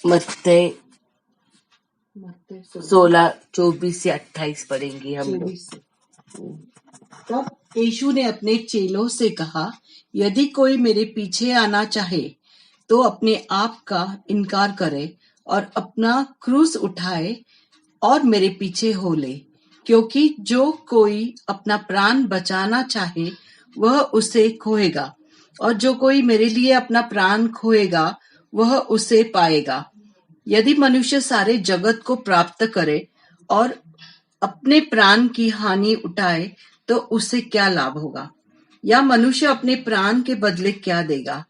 मत्ती 16:24 से 28 पढ़ेंगे हम लोग। तब यीशु ने अपने चेलों से कहा, यदि कोई मेरे पीछे आना चाहे तो अपने आप का इनकार करे और अपना क्रूस उठाए और मेरे पीछे हो ले। क्योंकि जो कोई अपना प्राण बचाना चाहे वह उसे खोएगा, और जो कोई मेरे लिए अपना प्राण खोएगा वह उसे पाएगा। यदि मनुष्य सारे जगत को प्राप्त करे और अपने प्राण की हानि उठाए तो उसे क्या लाभ होगा? या मनुष्य अपने प्राण के बदले क्या देगा?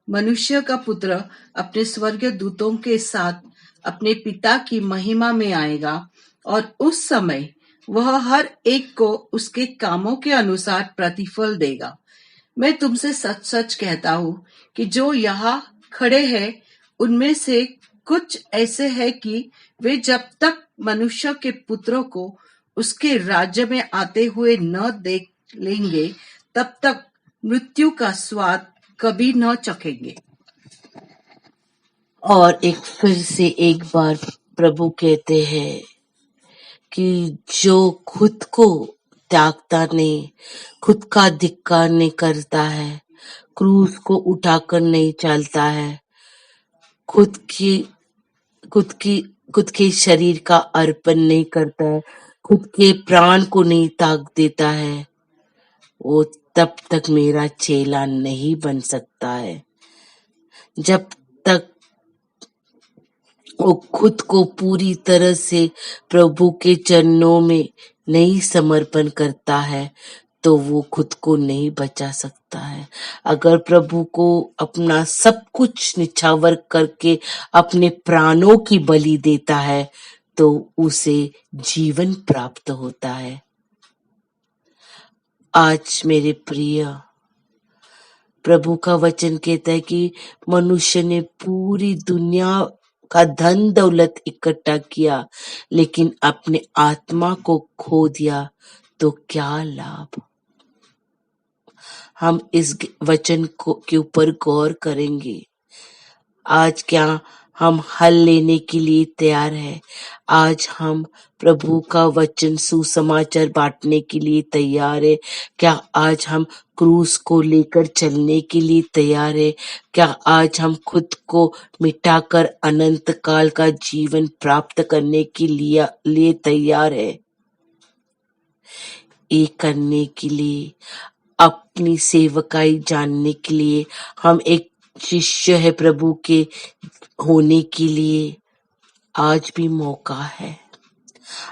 मनुष्य का पुत्र अपने स्वर्गीय दूतों के साथ अपने पिता की महिमा में आएगा, और उस समय वह हर एक को उसके कामों के अनुसार प्रतिफल देगा। मैं तुमसे सच सच कहता हूँ कि जो यहाँ खड़े हैं उनमें से कुछ ऐसे हैं कि वे जब तक मनुष्य के पुत्र को उसके राज्य में आते हुए न देख लेंगे तब तक मृत्यु का स्वाद कभी न चखेंगे। और फिर से एक बार प्रभु कहते हैं कि जो खुद को त्यागता नहीं, खुद का धिक्कार नहीं करता है, क्रूस को उठाकर नहीं चलता है, खुद के शरीर का अर्पण नहीं करता है, खुद के प्राण को नहीं त्याग देता है, वो तब तक मेरा चेला नहीं बन सकता है। जब तक वो खुद को पूरी तरह से प्रभु के चरणों में नहीं समर्पण करता है तो वो खुद को नहीं बचा सकता है। अगर प्रभु को अपना सब कुछ निछावर करके अपने प्राणों की बलि देता है तो उसे जीवन प्राप्त होता है। आज मेरे प्रिय, प्रभु का वचन कहता है कि मनुष्य ने पूरी दुनिया का धन दौलत इकट्ठा किया लेकिन अपने आत्मा को खो दिया तो क्या लाभ। हम इस वचन के ऊपर गौर करेंगे। आज क्या हम हल लेने के लिए तैयार है। आज हम प्रभु का वचन सुसमाचार बांटने के लिए तैयार है। क्या आज हम क्रूस को लेकर चलने के लिए तैयार है? क्या आज हम खुद को मिटाकर अनंत काल का जीवन प्राप्त करने के लिए तैयार है? ये करने के लिए, अपनी सेवकाई जानने के लिए, हम एक शिष्य है प्रभु के होने के लिए आज भी मौका है।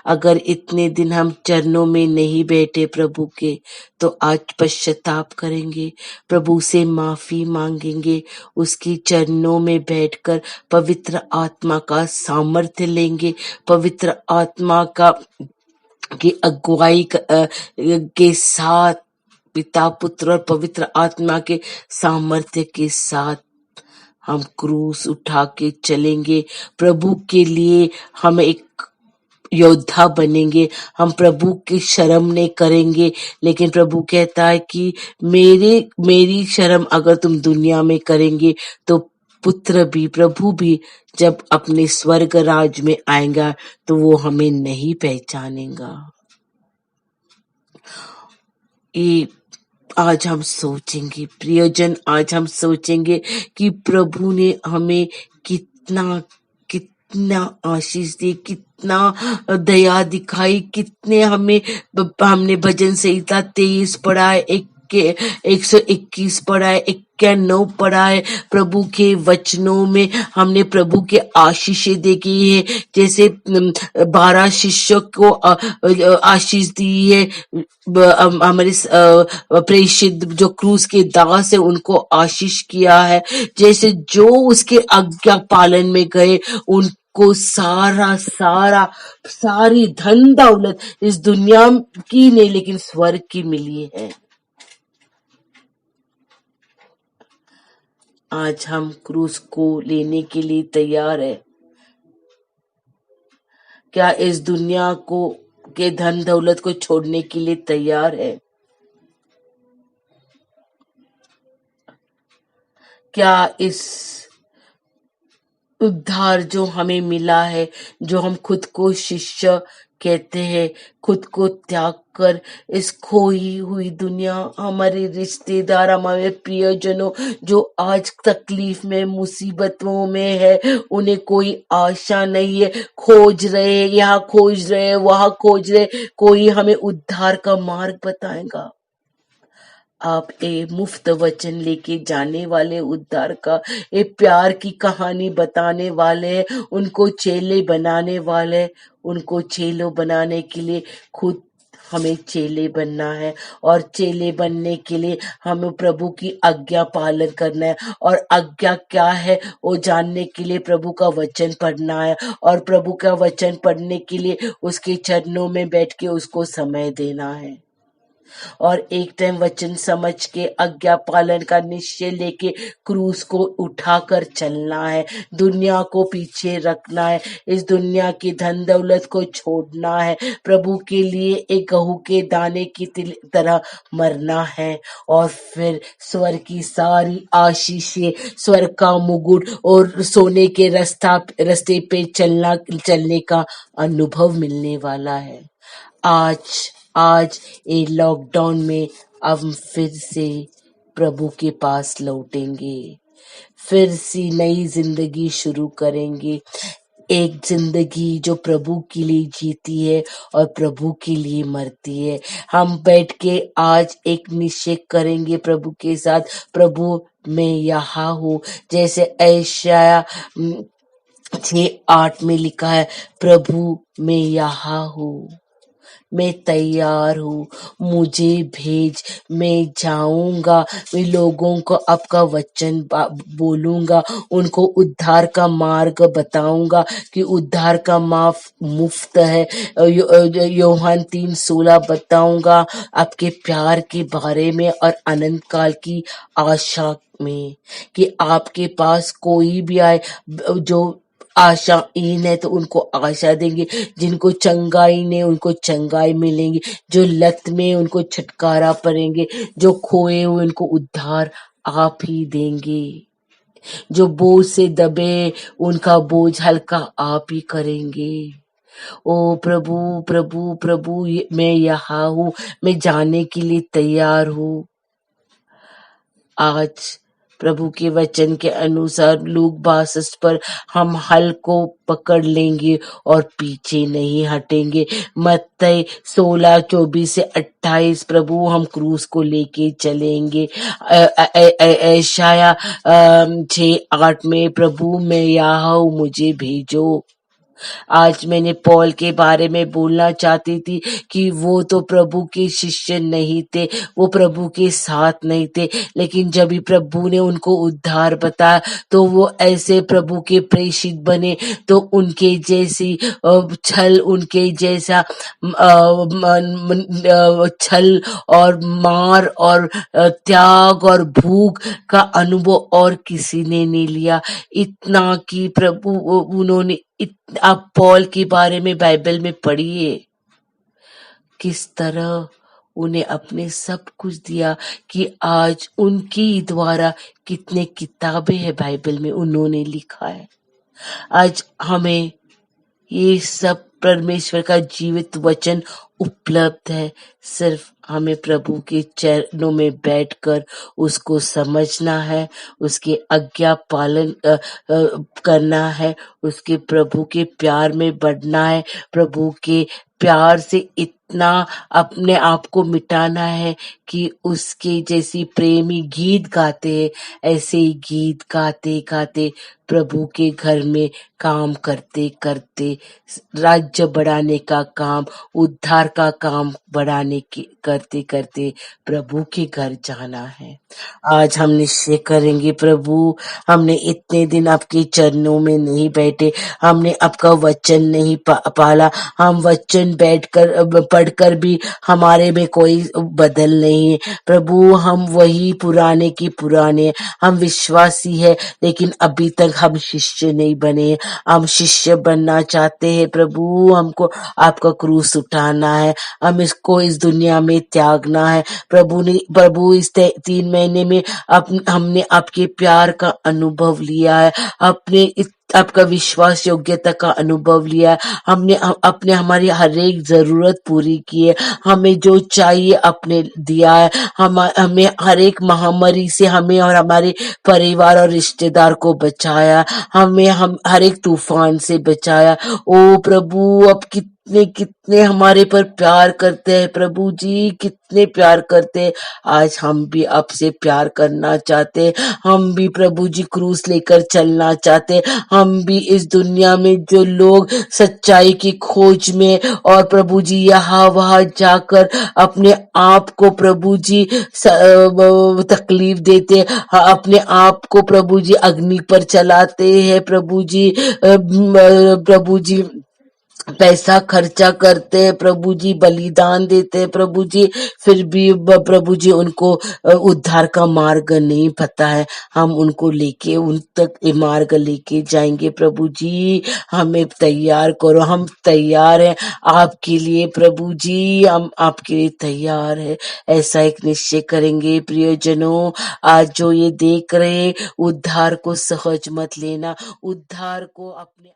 अगर इतने दिन हम चरणों में नहीं बैठे प्रभु के, तो आज पश्चाताप करेंगे, प्रभु से माफी मांगेंगे, उसके चरणों में बैठकर पवित्र आत्मा का सामर्थ्य लेंगे, पवित्र आत्मा की अगुवाई के साथ, पिता पुत्र और पवित्र आत्मा के सामर्थ्य के साथ हम क्रूस उठा के चलेंगे। प्रभु के लिए हम एक योद्धा बनेंगे। हम प्रभु की शर्म नहीं करेंगे, लेकिन प्रभु कहता है कि मेरी शर्म अगर तुम दुनिया में करेंगे, तो पुत्र भी, प्रभु भी जब अपने स्वर्ग राज में आएगा तो वो हमें नहीं पहचानेगा। ये आज हम सोचेंगे प्रियजन, आज हम सोचेंगे कि प्रभु ने हमें कितना कितना आशीष दी, कितना दया दिखाई, कितने हमने भजन संहिता 23 पढ़ा है, 121 पढ़ा है, 91 पढ़ा है। प्रभु के वचनों में हमने प्रभु के आशीषें देखी है, जैसे 12 शिष्यों को आशीष दी है। हमारे प्रेषित जो क्रूस के दास है उनको आशीष किया है। जैसे जो उसके आज्ञा पालन में गए उनको सारी धन दौलत इस दुनिया की नहीं, लेकिन स्वर्ग की मिली है। आज हम क्रूस को लेने के लिए तैयार है। क्या इस दुनिया के धन दौलत को छोड़ने के लिए तैयार है? क्या इस उद्धार जो हमें मिला है, जो हम खुद को शिष्य कहते हैं, खुद को त्याग कर इस खोई हुई दुनिया, हमारे रिश्तेदार, हमारे प्रियजनों जो आज तकलीफ में, मुसीबतों में है, उन्हें कोई आशा नहीं है, खोज रहे, यहाँ खोज रहे, वहां खोज रहे, कोई हमें उद्धार का मार्ग बताएगा। आप ए मुफ्त वचन लेके जाने वाले उद्धार का, ए प्यार की कहानी बताने वाले हैं, उनको चेले बनाने वाले, उनको चेलो बनाने के लिए खुद हमें चेले बनना है। और चेले बनने के लिए हमें प्रभु की आज्ञा पालन करना है। और आज्ञा क्या है वो जानने के लिए प्रभु का वचन पढ़ना है। और प्रभु का वचन पढ़ने के लिए उसके चरणों में बैठ के उसको समय देना है। और एक टाइम वचन समझ के आज्ञा पालन का निश्चय लेके क्रूस को उठाकर चलना है। दुनिया को पीछे रखना है, इस दुनिया की धन दौलत को छोड़ना है, प्रभु के लिए एक गहू के दाने की तरह मरना है। और फिर स्वर्ग की सारी आशीषें, स्वर्ग का मुकुट और सोने के रास्ते पे चलने का अनुभव मिलने वाला है। आज ये लॉकडाउन में हम फिर से प्रभु के पास लौटेंगे, फिर से नई जिंदगी शुरू करेंगे। एक जिंदगी जो प्रभु के लिए जीती है और प्रभु के लिए मरती है। हम बैठ के आज एक निश्चय करेंगे प्रभु के साथ, प्रभु मैं यहाँ हूँ। जैसे यशायाह 6:8 में लिखा है, प्रभु मैं यहाँ हूँ, मैं तैयार हूँ, मुझे भेज, मैं जाऊंगा, मैं लोगों को आपका वचन बोलूंगा, उनको उद्धार का मार्ग बताऊंगा कि उद्धार का मुफ्त है। यूहन्ना 3:16 बताऊंगा आपके प्यार के बारे में और अनंत काल की आशा में, कि आपके पास कोई भी आए जो आशाहीन है तो उनको आशा देंगे, जिनको चंगाई ने उनको चंगाई मिलेंगी, जो लत में उनको छुटकारा पड़ेंगे, जो खोए हुए उनको उद्धार आप ही देंगे। जो बोझ से दबे उनका बोझ हल्का आप ही करेंगे। ओ प्रभु प्रभु प्रभु, मैं यहाँ हूँ, मैं जाने के लिए तैयार हूँ। आज प्रभु के वचन के अनुसार लूक 62 पर हम हल को पकड़ लेंगे और पीछे नहीं हटेंगे। मत्ती 16:24 से 28 प्रभु हम क्रूस को लेके चलेंगे। यशायाह 6:8 में प्रभु मैं यहाँ हूँ, मुझे भेजो। आज मैंने पौल के बारे में बोलना चाहती थी कि वो तो प्रभु के शिष्य नहीं थे, वो प्रभु के साथ नहीं थे, लेकिन जब भी प्रभु ने उनको उद्धार बताया तो वो ऐसे प्रभु के प्रेषित बने। तो उनके जैसी छल, उनके जैसा छल और मार और त्याग और भूख का अनुभव और किसी ने नहीं लिया। इतना कि प्रभु उन्होंने आप पॉल के बारे में बाइबल में पढ़िए, किस तरह उन्हें अपने सब कुछ दिया कि आज उनकी द्वारा कितने किताबें हैं बाइबल में उन्होंने लिखा है। आज हमें ये सब परमेश्वर का जीवित वचन उपलब्ध है, सिर्फ हमें प्रभु के चरणों में बैठकर उसको समझना है, उसके आज्ञा पालन करना है, उसके प्रभु के प्यार में बढ़ना है, प्रभु के प्यार से इतना अपने आप को मिटाना है कि उसके जैसी प्रेमी गीत गाते हैं, ऐसे ही गीत गाते गाते प्रभु के घर में काम करते करते राज्य बढ़ाने का काम, उद्धार का काम बढ़ाने के करते करते प्रभु के घर जाना है। आज हम निश्चय करेंगे प्रभु, हमने इतने दिन आपके चरणों में नहीं बैठे, हमने आपका वचन नहीं पाला, हम वचन बैठकर पढ़कर भी हमारे में कोई बदल नहीं है प्रभु। हम वही पुराने की पुराने, हम विश्वासी है लेकिन अभी तक हम शिष्य नहीं बने। हम शिष्य बनना चाहते हैं प्रभु, हमको आपका क्रूस उठाना है, हम इसको इस दुनिया में त्यागना है प्रभु इस 3 महीने में हमने आपके प्यार का अनुभव लिया है, आपका विश्वास योग्यता का अनुभव लिया है, हमने अपने हमारी हर एक जरूरत पूरी की है, हमें जो चाहिए आपने दिया है, हमें हर एक महामारी से हमें और हमारे परिवार और रिश्तेदार को बचाया, हम हर एक तूफान से बचाया। ओ प्रभु, अब कितने कितने हमारे पर प्यार करते हैं प्रभु जी, कितने प्यार करते हैं। आज हम भी आपसे प्यार करना चाहते हैं, हम भी प्रभु जी क्रूस लेकर चलना चाहते हैं, हम भी इस दुनिया में जो लोग सच्चाई की खोज में और प्रभु जी यहाँ वहाँ जाकर अपने आप को प्रभु जी तकलीफ देते, अपने आप को प्रभु जी अग्नि पर चलाते हैं प्रभु जी पैसा खर्चा करते हैं प्रभु जी, बलिदान देते हैं प्रभु जी, फिर भी प्रभु जी उनको उद्धार का मार्ग नहीं पता है। हम उनको लेके उन तक ये मार्ग लेके जाएंगे प्रभु जी, हमें तैयार करो, हम तैयार हैं आपके लिए प्रभु जी, हम आपके लिए तैयार है। ऐसा एक निश्चय करेंगे प्रियजनों, आज जो ये देख रहे उद्धार को सहज मत लेना, उद्धार को अपने